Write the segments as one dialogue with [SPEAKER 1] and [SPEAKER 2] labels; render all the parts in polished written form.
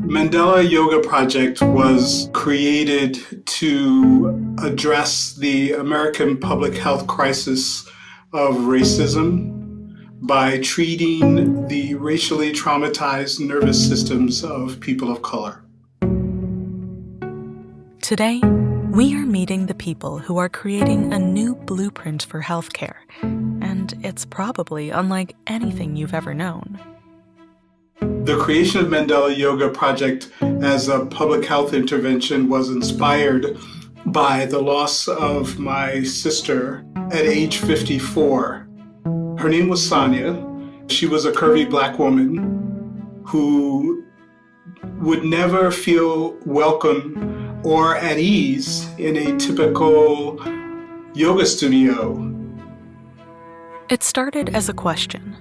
[SPEAKER 1] Mandela Yoga Project was created to address the American public health crisis of racism by treating the racially traumatized nervous systems of people of color.
[SPEAKER 2] Today, we are meeting the people who are creating a new blueprint for healthcare, and it's probably unlike anything you've ever known.
[SPEAKER 1] The creation of Mandela Yoga Project as a public health intervention was inspired by the loss of my sister at age 54. Her name was Sonia. She was a curvy Black woman who would never feel welcome or at ease in a typical yoga studio.
[SPEAKER 2] It started as a question.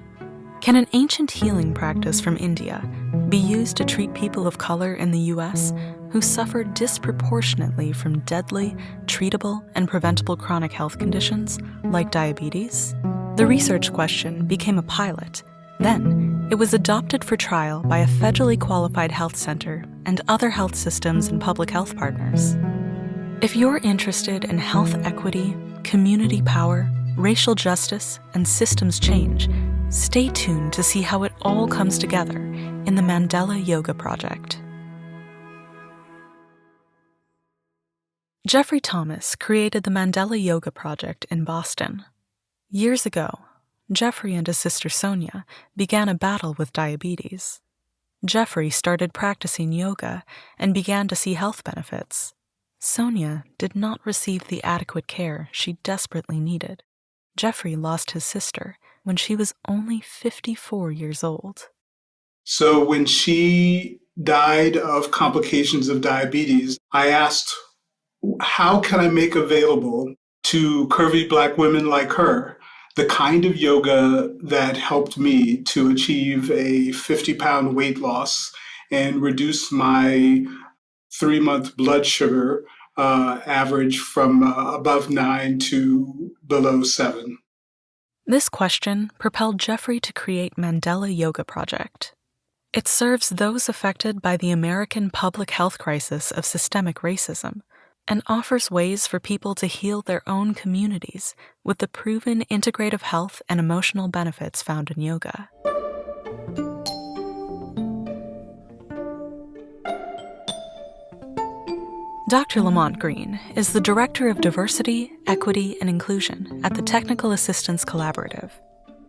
[SPEAKER 2] Can an ancient healing practice from India be used to treat people of color in the U.S. who suffer disproportionately from deadly, treatable, and preventable chronic health conditions like diabetes? The research question became a pilot. Then, it was adopted for trial by a federally qualified health center and other health systems and public health partners. If you're interested in health equity, community power, racial justice, and systems change, stay tuned to see how it all comes together in the Mandela Yoga Project. Jeffrey Thomas created the Mandela Yoga Project in Boston. Years ago, Jeffrey and his sister Sonia began a battle with diabetes. Jeffrey started practicing yoga and began to see health benefits. Sonia did not receive the adequate care she desperately needed. Jeffrey lost his sister when she was only 54 years old.
[SPEAKER 1] So when she died of complications of diabetes, I asked, how can I make available to curvy Black women like her the kind of yoga that helped me to achieve a 50-pound weight loss and reduce my 3-month blood sugar average from above 9 to below 7.
[SPEAKER 2] This question propelled Jeffrey to create Mandela Yoga Project. It serves those affected by the American public health crisis of systemic racism and offers ways for people to heal their own communities with the proven integrative health and emotional benefits found in yoga. Dr. Lamont Green is the Director of Diversity, Equity, and Inclusion at the Technical Assistance Collaborative.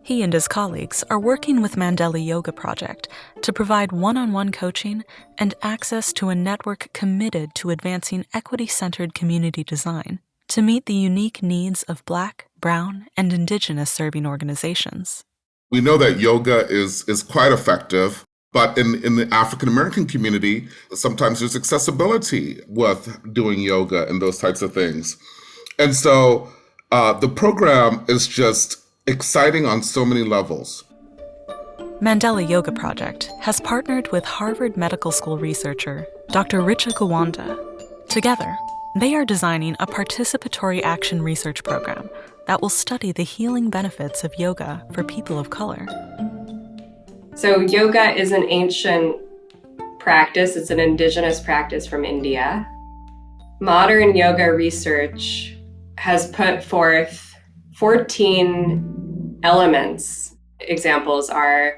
[SPEAKER 2] He and his colleagues are working with Mandela Yoga Project to provide one-on-one coaching and access to a network committed to advancing equity-centered community design to meet the unique needs of Black, Brown, and Indigenous serving organizations.
[SPEAKER 3] We know that yoga is quite effective. But in the African American community, sometimes there's accessibility with doing yoga and those types of things. And so the program is just exciting on so many levels.
[SPEAKER 2] Mandela Yoga Project has partnered with Harvard Medical School researcher Dr. Richa Gawanda. Together, they are designing a participatory action research program that will study the healing benefits of yoga for people of color.
[SPEAKER 4] So yoga is an ancient practice. It's an indigenous practice from India. Modern yoga research has put forth 14 elements. Examples are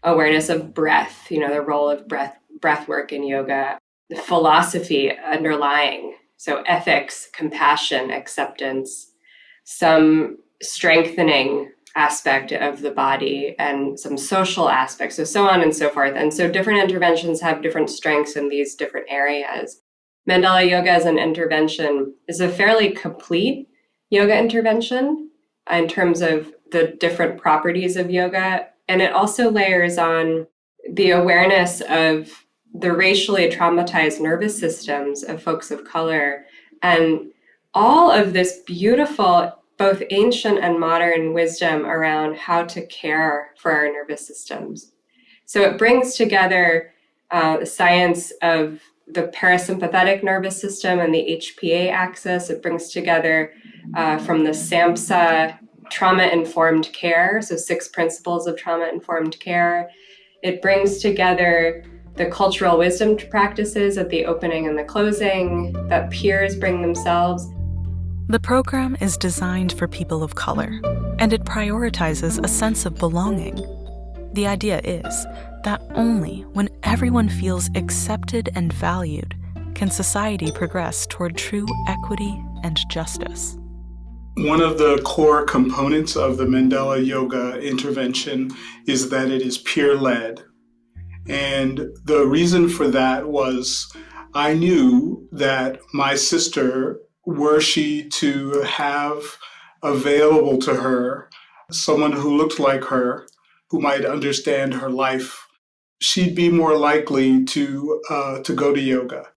[SPEAKER 4] awareness of breath, the role of breath work in yoga, the philosophy underlying, so ethics, compassion, acceptance, some strengthening aspect of the body, and some social aspects, so on and so forth. And so different interventions have different strengths in these different areas. Mandela Yoga as an intervention is a fairly complete yoga intervention in terms of the different properties of yoga. And it also layers on the awareness of the racially traumatized nervous systems of folks of color and all of this beautiful both ancient and modern wisdom around how to care for our nervous systems. So it brings together the science of the parasympathetic nervous system and the HPA axis. It brings together from the SAMHSA trauma-informed care, so 6 principles of trauma-informed care. It brings together the cultural wisdom practices at the opening and the closing that peers bring themselves.
[SPEAKER 2] The program is designed for people of color, and it prioritizes a sense of belonging. The idea is that only when everyone feels accepted and valued can society progress toward true equity and justice.
[SPEAKER 1] One of the core components of the Mandela Yoga intervention is that it is peer-led. And the reason for that was I knew that my sister, were she to have available to her someone who looked like her, who might understand her life, she'd be more likely to go to yoga.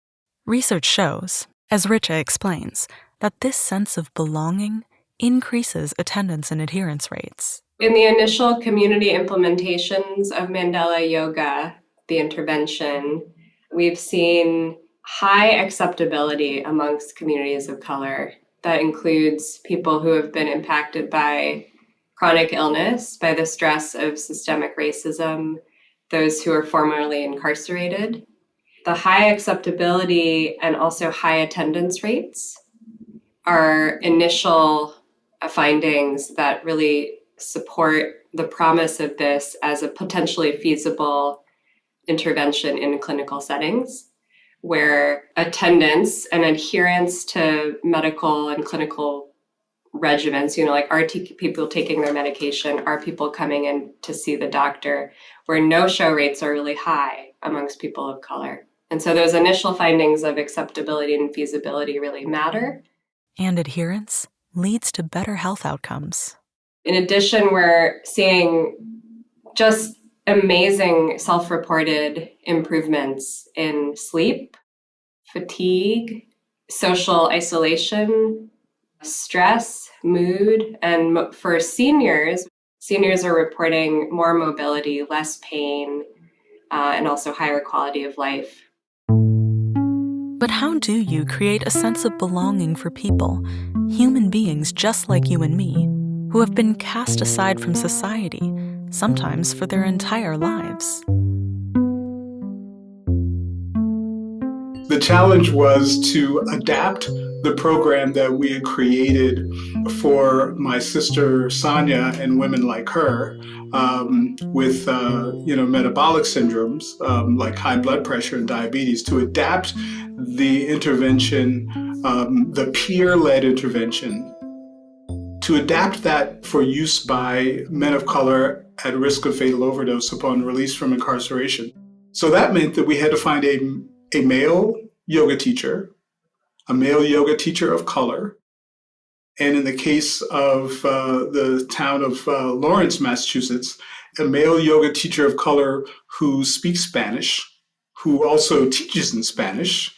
[SPEAKER 2] Research shows, as Richa explains, that this sense of belonging increases attendance and adherence rates.
[SPEAKER 4] In the initial community implementations of Mandela Yoga, the intervention, we've seen high acceptability amongst communities of color. That includes people who have been impacted by chronic illness, by the stress of systemic racism, those who are formerly incarcerated. The high acceptability and also high attendance rates are initial findings that really support the promise of this as a potentially feasible intervention in clinical settings, where attendance and adherence to medical and clinical regimens, like are people taking their medication, are people coming in to see the doctor, where no-show rates are really high amongst people of color. And so those initial findings of acceptability and feasibility really matter.
[SPEAKER 2] And adherence leads to better health outcomes.
[SPEAKER 4] In addition, we're seeing just amazing self-reported improvements in sleep, fatigue, social isolation, stress, mood, and for seniors are reporting more mobility, less pain, and also higher quality of life.
[SPEAKER 2] But how do you create a sense of belonging for people, human beings just like you and me, who have been cast aside from society, sometimes for their entire lives?
[SPEAKER 1] The challenge was to adapt the program that we had created for my sister Sonia and women like her with metabolic syndromes like high blood pressure and diabetes, to adapt the intervention, the peer-led intervention, to adapt that for use by men of color at risk of fatal overdose upon release from incarceration. So that meant that we had to find a male yoga teacher, a male yoga teacher of color, and in the case of the town of Lawrence, Massachusetts, a male yoga teacher of color who speaks Spanish, who also teaches in Spanish,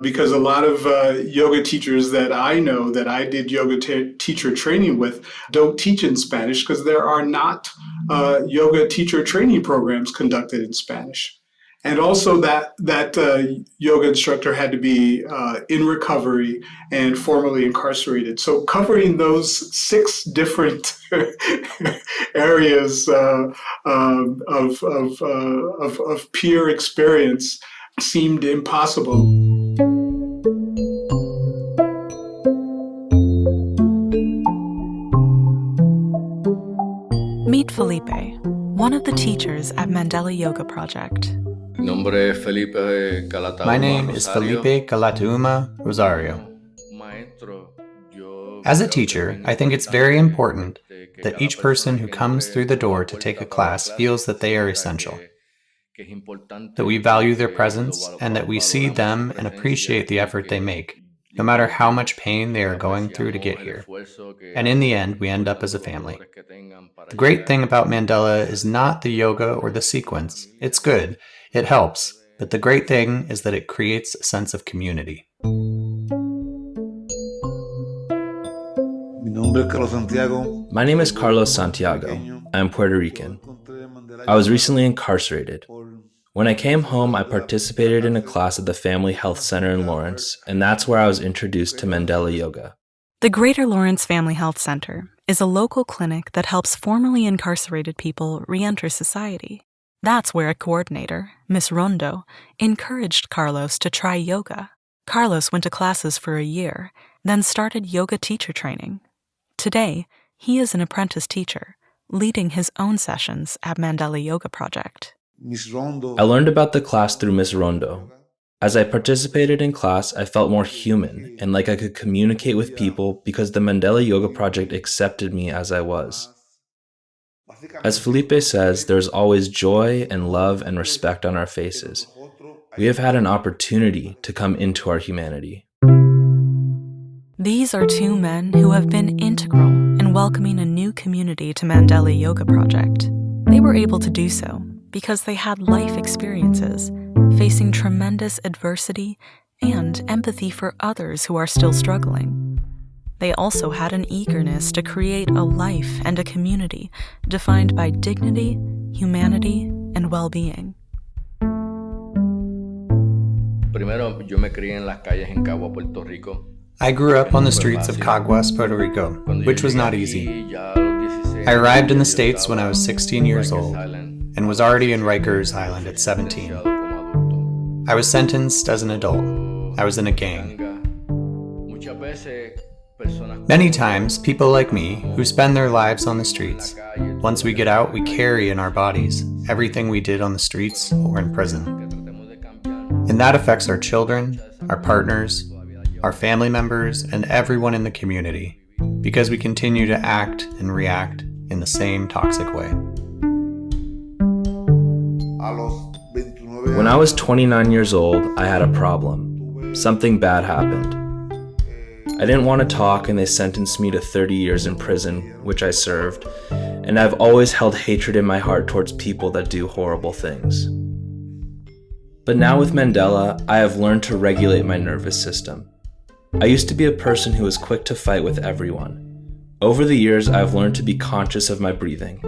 [SPEAKER 1] because a lot of yoga teachers that I know that I did yoga teacher training with don't teach in Spanish because there are not yoga teacher training programs conducted in Spanish. And also that yoga instructor had to be in recovery and formerly incarcerated. So covering those 6 different areas of peer experience seemed impossible.
[SPEAKER 2] Meet Felipe, one of the teachers at Mandela Yoga Project.
[SPEAKER 5] My name is Felipe Galatauma Rosario. As a teacher, I think it's very important that each person who comes through the door to take a class feels that they are essential, that we value their presence, and that we see them and appreciate the effort they make, no matter how much pain they are going through to get here. And in the end, we end up as a family. The great thing about Mandela is not the yoga or the sequence. It's good. It helps. But the great thing is that it creates a sense of community.
[SPEAKER 6] My name is Carlos Santiago. I am Puerto Rican. I was recently incarcerated. When I came home, I participated in a class at the Family Health Center in Lawrence, and that's where I was introduced to Mandela Yoga.
[SPEAKER 2] The Greater Lawrence Family Health Center is a local clinic that helps formerly incarcerated people re-enter society. That's where a coordinator, Miss Rondo, encouraged Carlos to try yoga. Carlos went to classes for a year, then started yoga teacher training. Today, he is an apprentice teacher, leading his own sessions at Mandela Yoga Project.
[SPEAKER 6] I learned about the class through Miss Rondo. As I participated in class, I felt more human and like I could communicate with people because the Mandela Yoga Project accepted me as I was. As Felipe says, there's always joy and love and respect on our faces. We have had an opportunity to come into our humanity.
[SPEAKER 2] These are two men who have been integral in welcoming a new community to Mandela Yoga Project. They were able to do so because they had life experiences, facing tremendous adversity and empathy for others who are still struggling. They also had an eagerness to create a life and a community defined by dignity, humanity, and well-being.
[SPEAKER 5] I grew up on the streets of Caguas, Puerto Rico, which was not easy. I arrived in the States when I was 16 years old and was already in Rikers Island at 17. I was sentenced as an adult. I was in a gang. Many times, people like me, who spend their lives on the streets, once we get out, we carry in our bodies everything we did on the streets or in prison. And that affects our children, our partners, our family members, and everyone in the community, because we continue to act and react in the same toxic way.
[SPEAKER 6] When I was 29 years old, I had a problem. Something bad happened. I didn't want to talk and they sentenced me to 30 years in prison, which I served, and I've always held hatred in my heart towards people that do horrible things. But now with Mandela, I have learned to regulate my nervous system. I used to be a person who was quick to fight with everyone. Over the years, I've learned to be conscious of my breathing.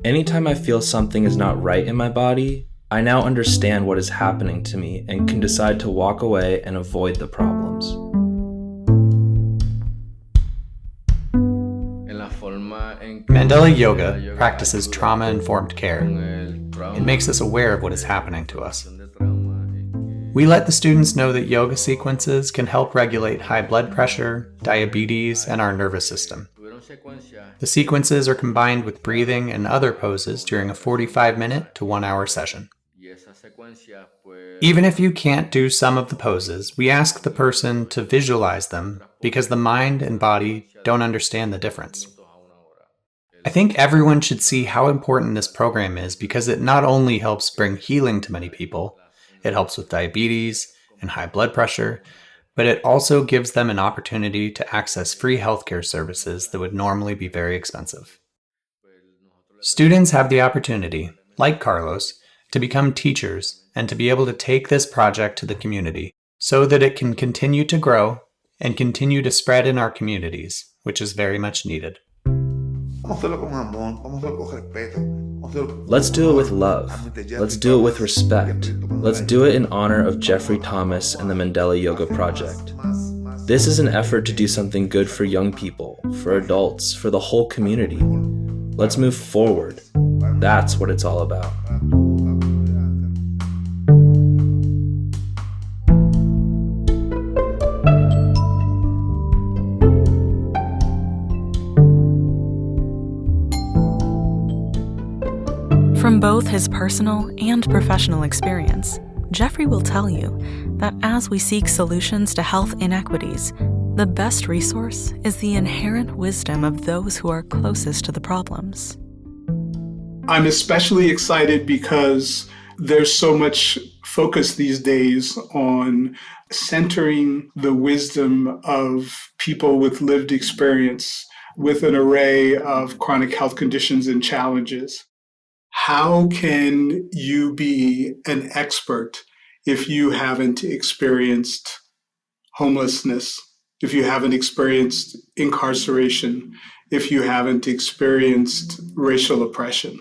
[SPEAKER 6] Anytime I feel something is not right in my body, I now understand what is happening to me and can decide to walk away and avoid the problems.
[SPEAKER 5] Mandela Yoga practices trauma-informed care. It makes us aware of what is happening to us. We let the students know that yoga sequences can help regulate high blood pressure, diabetes, and our nervous system. The sequences are combined with breathing and other poses during a 45-minute to 1-hour session. Even if you can't do some of the poses, we ask the person to visualize them because the mind and body don't understand the difference. I think everyone should see how important this program is because it not only helps bring healing to many people, it helps with diabetes and high blood pressure, but it also gives them an opportunity to access free healthcare services that would normally be very expensive. Students have the opportunity, like Carlos, to become teachers and to be able to take this project to the community so that it can continue to grow and continue to spread in our communities, which is very much needed.
[SPEAKER 6] Let's do it with love. Let's do it with respect. Let's do it in honor of Jeffrey Thomas and the Mandela Yoga Project. This is an effort to do something good for young people, for adults, for the whole community. Let's move forward. That's what it's all about.
[SPEAKER 2] From both his personal and professional experience, Jeffrey will tell you that as we seek solutions to health inequities, the best resource is the inherent wisdom of those who are closest to the problems.
[SPEAKER 1] I'm especially excited because there's so much focus these days on centering the wisdom of people with lived experience with an array of chronic health conditions and challenges. How can you be an expert if you haven't experienced homelessness, if you haven't experienced incarceration, if you haven't experienced racial oppression?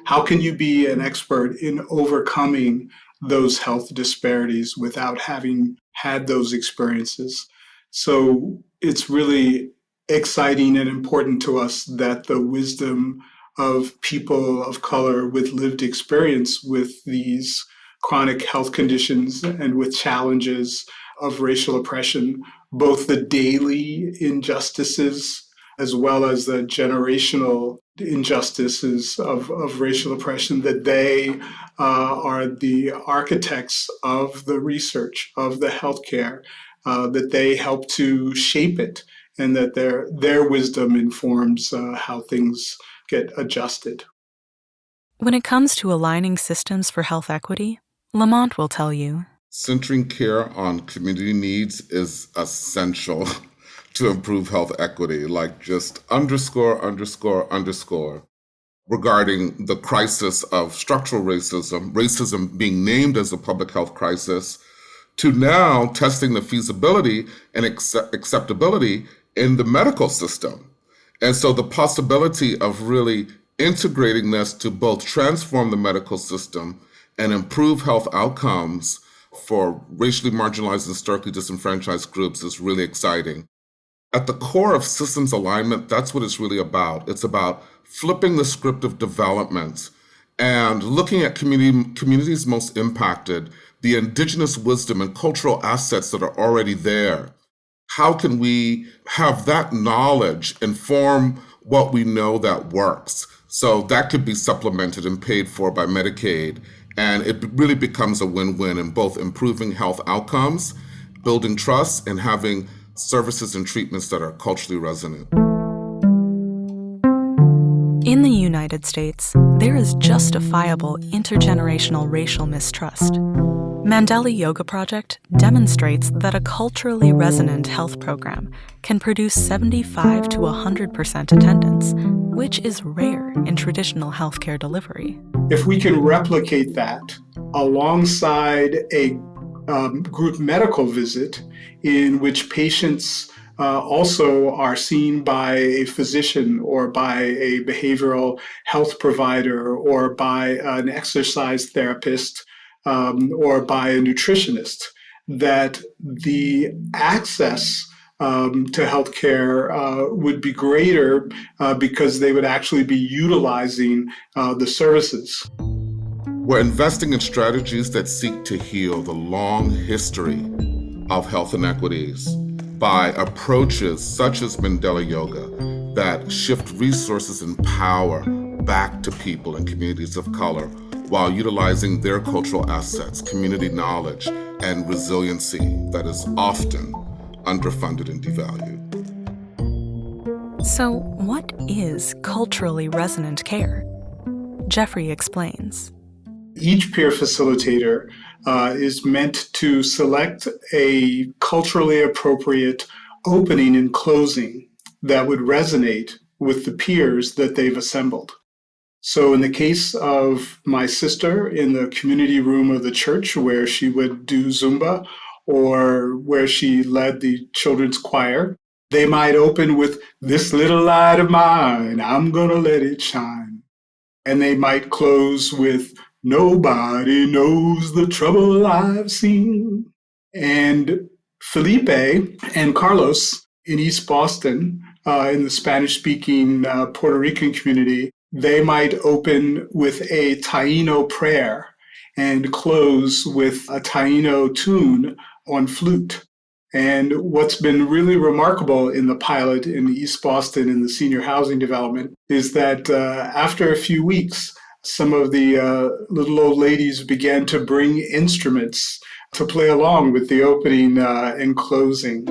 [SPEAKER 1] How can you be an expert in overcoming those health disparities without having had those experiences? So it's really exciting and important to us that the wisdom of people of color with lived experience with these chronic health conditions and with challenges of racial oppression, both the daily injustices as well as the generational injustices of racial oppression, that they are the architects of the research, of the healthcare, that they help to shape it, and that their wisdom informs how things get adjusted.
[SPEAKER 2] When it comes to aligning systems for health equity, Lamont will tell you,
[SPEAKER 3] centering care on community needs is essential to improve health equity, like just underscore regarding the crisis of structural racism being named as a public health crisis, to now testing the feasibility and acceptability in the medical system. And so the possibility of really integrating this to both transform the medical system and improve health outcomes for racially marginalized and historically disenfranchised groups is really exciting. At the core of systems alignment, that's what it's really about. It's about flipping the script of development and looking at communities most impacted, the indigenous wisdom and cultural assets that are already there. How can we have that knowledge inform what we know that works? So that could be supplemented and paid for by Medicaid. And it really becomes a win-win in both improving health outcomes, building trust, and having services and treatments that are culturally resonant.
[SPEAKER 2] In the United States, there is justifiable intergenerational racial mistrust. Mandela Yoga Project demonstrates that a culturally resonant health program can produce 75 to 100% attendance, which is rare in traditional healthcare delivery.
[SPEAKER 1] If we can replicate that alongside a group medical visit in which patients also are seen by a physician or by a behavioral health provider or by an exercise therapist or by a nutritionist, that the access to healthcare would be greater because they would actually be utilizing the services.
[SPEAKER 3] We're investing in strategies that seek to heal the long history of health inequities by approaches such as Mandela Yoga that shift resources and power back to people and communities of color while utilizing their cultural assets, community knowledge, and resiliency that is often underfunded and devalued.
[SPEAKER 2] So, what is culturally resonant care? Jeffrey explains.
[SPEAKER 1] Each peer facilitator is meant to select a culturally appropriate opening and closing that would resonate with the peers that they've assembled. So in the case of my sister in the community room of the church where she would do Zumba or where she led the children's choir, they might open with, "This little light of mine, I'm gonna let it shine." And they might close with, "Nobody knows the trouble I've seen." And Felipe and Carlos in East Boston, in the Spanish-speaking Puerto Rican community, they might open with a Taíno prayer and close with a Taíno tune on flute. And what's been really remarkable in the pilot in East Boston in the senior housing development is that after a few weeks, some of the little old ladies began to bring instruments to play along with the opening and closing.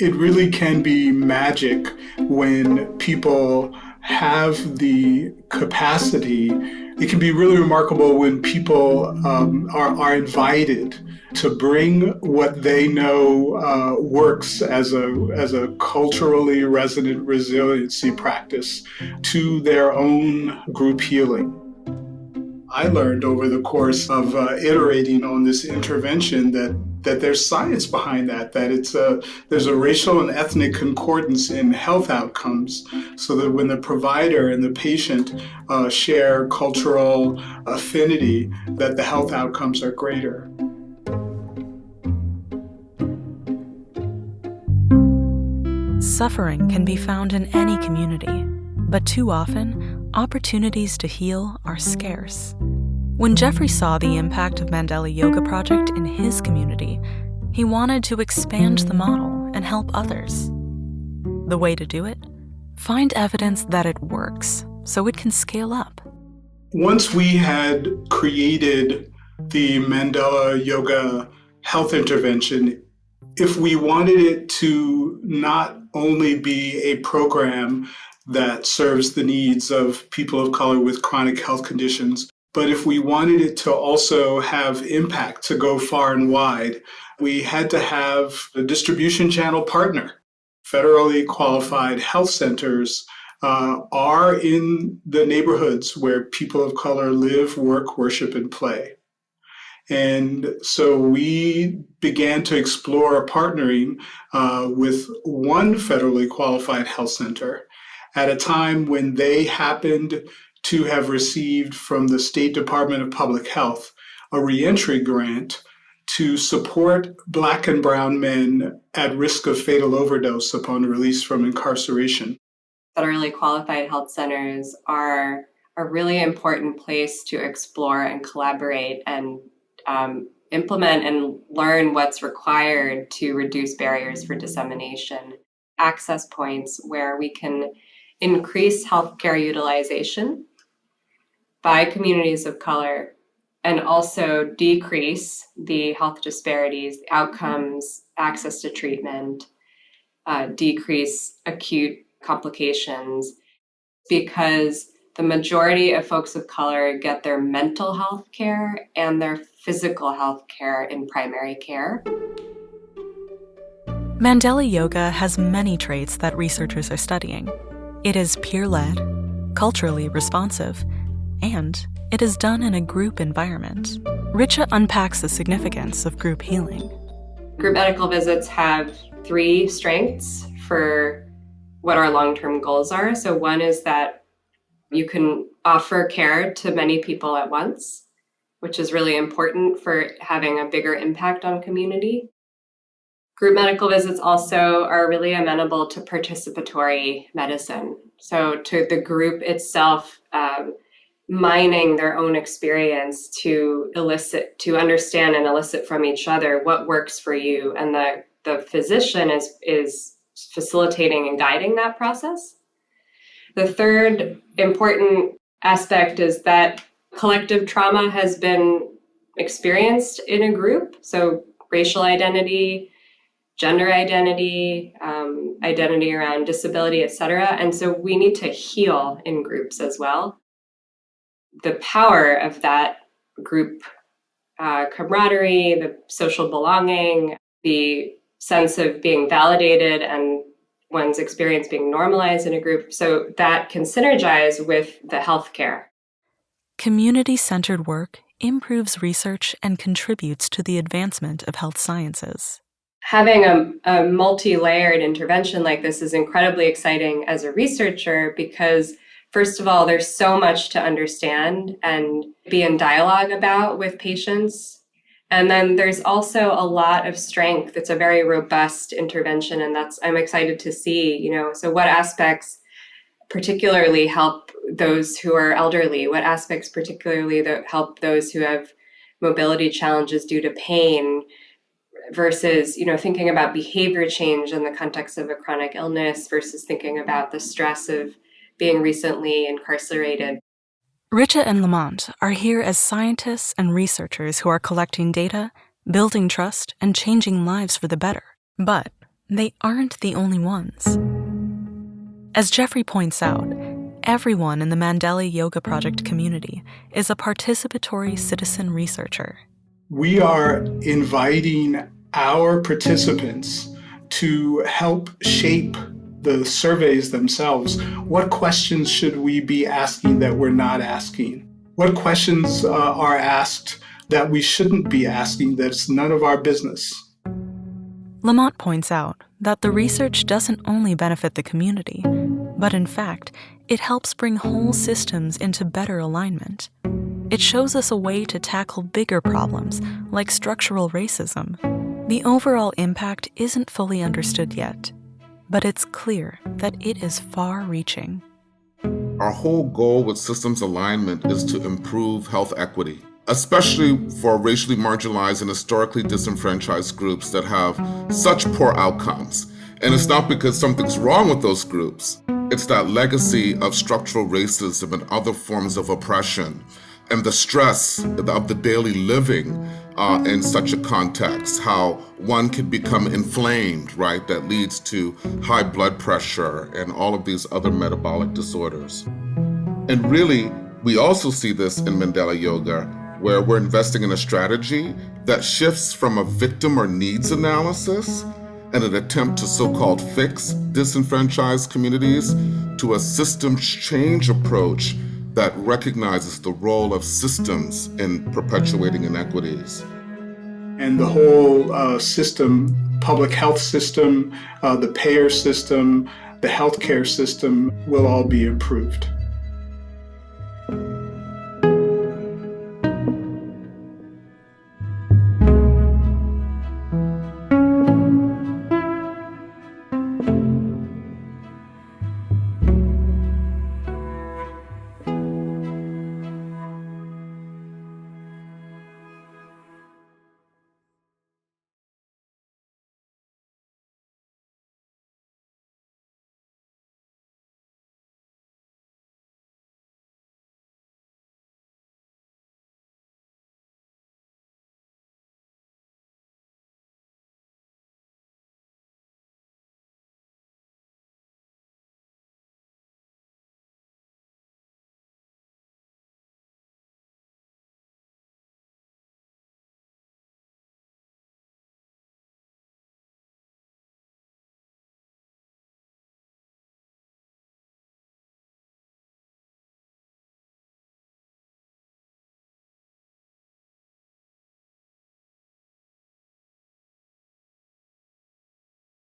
[SPEAKER 1] It really can be magic when people have the capacity. It can be really remarkable when people are invited to bring what they know works as a culturally resonant resiliency practice to their own group healing. I learned over the course of iterating on this intervention that there's science behind that there's a racial and ethnic concordance in health outcomes, so that when the provider and the patient share cultural affinity, that the health outcomes are greater.
[SPEAKER 2] Suffering can be found in any community, but too often, opportunities to heal are scarce. When Jeffrey saw the impact of Mandela Yoga Project in his community, he wanted to expand the model and help others. The way to do it? Find evidence that it works so it can scale up.
[SPEAKER 1] Once we had created the Mandela Yoga Health Intervention, if we wanted it to not only be a program that serves the needs of people of color with chronic health conditions, but if we wanted it to also have impact, to go far and wide, we had to have a distribution channel partner. Federally qualified health centers are in the neighborhoods where people of color live, work, worship, and play. And so we began to explore partnering with one federally qualified health center at a time when they happened to have received from the State Department of Public Health a reentry grant to support Black and brown men at risk of fatal overdose upon release from incarceration.
[SPEAKER 4] Federally qualified health centers are a really important place to explore and collaborate and implement and learn what's required to reduce barriers for dissemination. Access points where we can increase healthcare utilization by communities of color and also decrease the health disparities, outcomes, access to treatment, decrease acute complications, because the majority of folks of color get their mental health care and their physical health care in primary care.
[SPEAKER 2] Mandela Yoga has many traits that researchers are studying. It is peer-led, culturally responsive, and it is done in a group environment. Richa unpacks the significance of group healing.
[SPEAKER 4] Group medical visits have 3 strengths for what our long-term goals are. So one is that you can offer care to many people at once, which is really important for having a bigger impact on community. Group medical visits also are really amenable to participatory medicine. So to the group itself, mining their own experience to understand and elicit from each other what works for you. And the physician is facilitating and guiding that process. The third important aspect is that collective trauma has been experienced in a group. So racial identity, gender identity, identity around disability, et cetera. And so we need to heal in groups as well. The power of that group camaraderie, the social belonging, the sense of being validated and one's experience being normalized in a group, so that can synergize with the healthcare.
[SPEAKER 2] Community-centered work improves research and contributes to the advancement of health sciences.
[SPEAKER 4] Having a multi-layered intervention like this is incredibly exciting as a researcher because, first of all, there's so much to understand and be in dialogue about with patients. And then there's also a lot of strength. It's a very robust intervention, and I'm excited to see, so what aspects particularly help those who are elderly? What aspects particularly that help those who have mobility challenges due to pain versus, thinking about behavior change in the context of a chronic illness versus thinking about the stress of being recently incarcerated.
[SPEAKER 2] Richa and Lamont are here as scientists and researchers who are collecting data, building trust, and changing lives for the better. But they aren't the only ones. As Jeffrey points out, everyone in the Mandela Yoga Project community is a participatory citizen researcher.
[SPEAKER 1] We are inviting our participants to help shape the surveys themselves. What questions should we be asking that we're not asking? What questions are asked that we shouldn't be asking that's none of our business?
[SPEAKER 2] Lamont points out that the research doesn't only benefit the community, but in fact, it helps bring whole systems into better alignment. It shows us a way to tackle bigger problems like structural racism. The overall impact isn't fully understood yet, but it's clear that it is far-reaching.
[SPEAKER 3] Our whole goal with systems alignment is to improve health equity, especially for racially marginalized and historically disenfranchised groups that have such poor outcomes. And it's not because something's wrong with those groups. It's that legacy of structural racism and other forms of oppression and the stress of the daily living in such a context, how one can become inflamed, right? That leads to high blood pressure and all of these other metabolic disorders. And really, we also see this in Mandela Yoga, where we're investing in a strategy that shifts from a victim or needs analysis and an attempt to so-called fix disenfranchised communities to a systems change approach that recognizes the role of systems in perpetuating inequities.
[SPEAKER 1] And the whole system, public health system, the payer system, the healthcare system will all be improved.